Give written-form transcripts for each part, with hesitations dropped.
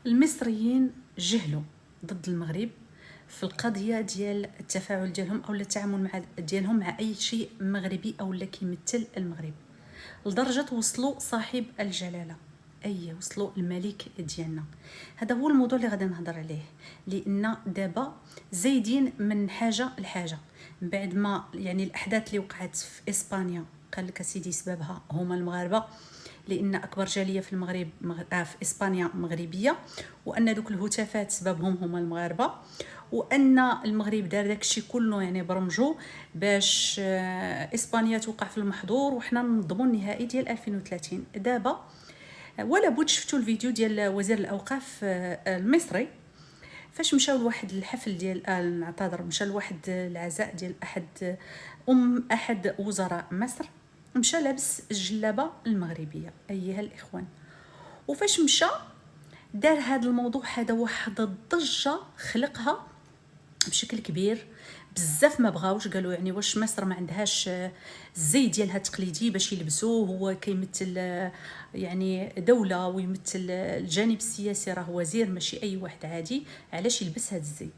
المصريين جهلوا ضد المغرب في القضيه ديال التفاعل ديالهم او التعامل مع ديالهم مع اي شيء مغربي او لا كيمثل المغرب، لدرجه وصلوا صاحب الجلاله وصلوا الملك ديالنا. هذا هو الموضوع اللي غادي نهضر عليه، لان دابا زايدين من حاجه لحاجه. من بعد ما يعني الاحداث اللي وقعت في اسبانيا قال لك سيدي سببها هما المغاربه، لان اكبر جاليه في المغرب في اسبانيا مغربيه، وان دوك الهتافات سببهم هما المغاربه، وان المغرب دار داكشي كله يعني برمجو باش اسبانيا توقع في المحظور وحنا ننظموا النهائي ديال 2030. دابا ولا بد شفتوا الفيديو ديال وزير الاوقاف المصري فاش مشاو لواحد الحفل ديال نعتذر مشى لواحد العزاء ديال احد وزراء مصر، مشى لابس الجلابه المغربيه ايها الاخوان. وفاش مشى دار هذا الموضوع هذا واحد الضجه خلقها بشكل كبير بزاف. ما بغاوش، قالوا يعني واش مصر ما عندهاش الزي ديالها التقليدي باش يلبسوه؟ هو كيمثل يعني دوله ويمثل الجانب السياسي، راه وزير ماشي اي واحد عادي، علاش يلبس هذا الزي؟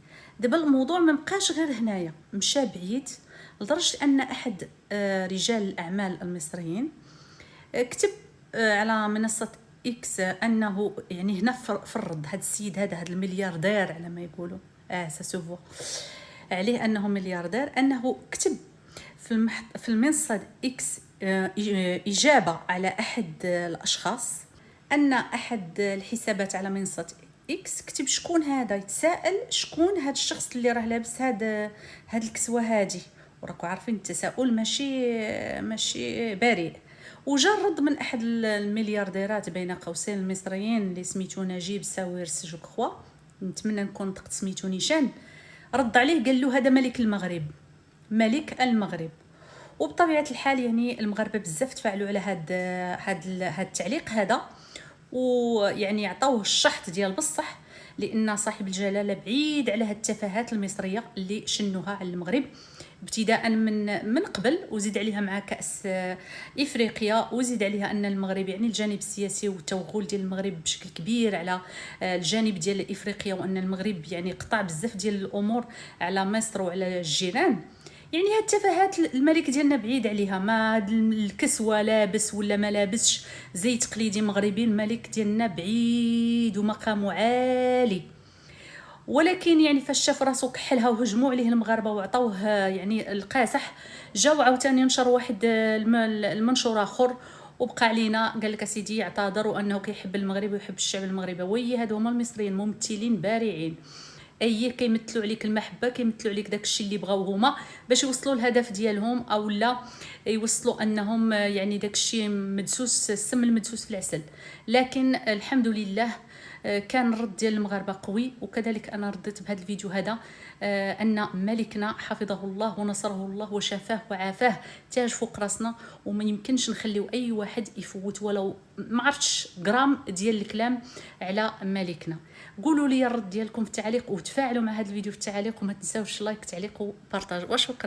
دابا الموضوع ما بقاش غير هنايا، مشى بعيد لدرجه ان احد رجال الاعمال المصريين كتب على منصه اكس انه يعني هنا فرض هذا السيد هذا الملياردير على ما يقولوا ساسوفو عليه انه ملياردير، انه كتب في المنصه اكس اجابه على احد الاشخاص، ان احد الحسابات على منصه اكس كتب شكون هذا، يتساءل شكون هذا الشخص اللي راه لابس هذا الكسوه هذه. وراكم عارفين التساؤل ماشي بريء. وجا الرد من احد المليارديرات بين قوسين المصريين اللي سميتو نجيب ساويرس جو كخوا، نتمنى نكون نطقت سميتو نيشان. رد عليه قال له هذا ملك المغرب. وبطبيعه الحال يعني المغاربه بزاف تفاعلوا على هذا التعليق هذا، ويعني عطاوه الشحط ديال بصح، لان صاحب الجلاله بعيد على هاد التفاهات المصريه اللي شنوها على المغرب ابتداء من قبل، وزيد عليها مع كاس افريقيا، وزيد عليها ان المغرب يعني الجانب السياسي والتوغل ديال المغرب بشكل كبير على الجانب ديال افريقيا، وان المغرب يعني قطع بزاف ديال الامور على مصر وعلى الجيران. يعني هاد التفاهات الملك ديالنا بعيد عليها، ما الكسوه لابس ولا ما لابسش زي تقليدي مغربي، الملك ديالنا بعيد ومقامه عالي. ولكن يعني فاش شاف راسو كحلها وهجموا عليه المغاربه وعطوه يعني القاسح، جاو عاوتاني نشر واحد المنشور اخر وبقى علينا قال لك سيدي يعتذر وانه كيحب المغرب ويحب الشعب المغربي. هادو هما المصريين ممثلين بارعين، كيمثلوا عليك المحبه، كيمثلوا عليك داكشي اللي بغاو هما باش يوصلوا الهدف ديالهم، او لا يوصلوا انهم يعني داكشي مدسوس السم المدسوس في العسل. لكن الحمد لله كان الرد ديال المغاربه قوي، وكذلك انا رديت بهذا الفيديو هذا ان ملكنا حفظه الله ونصره الله وشافاه وعافاه تاج فوق راسنا، وما يمكنش نخليو اي واحد يفوت ولو ما عرفتش غرام ديال الكلام على ملكنا. قولوا لي الرد ديالكم في التعليق وتفاعلوا مع هذا الفيديو في التعليق، وما تنساوش لايك تعليق وبارطاج، وشكرا.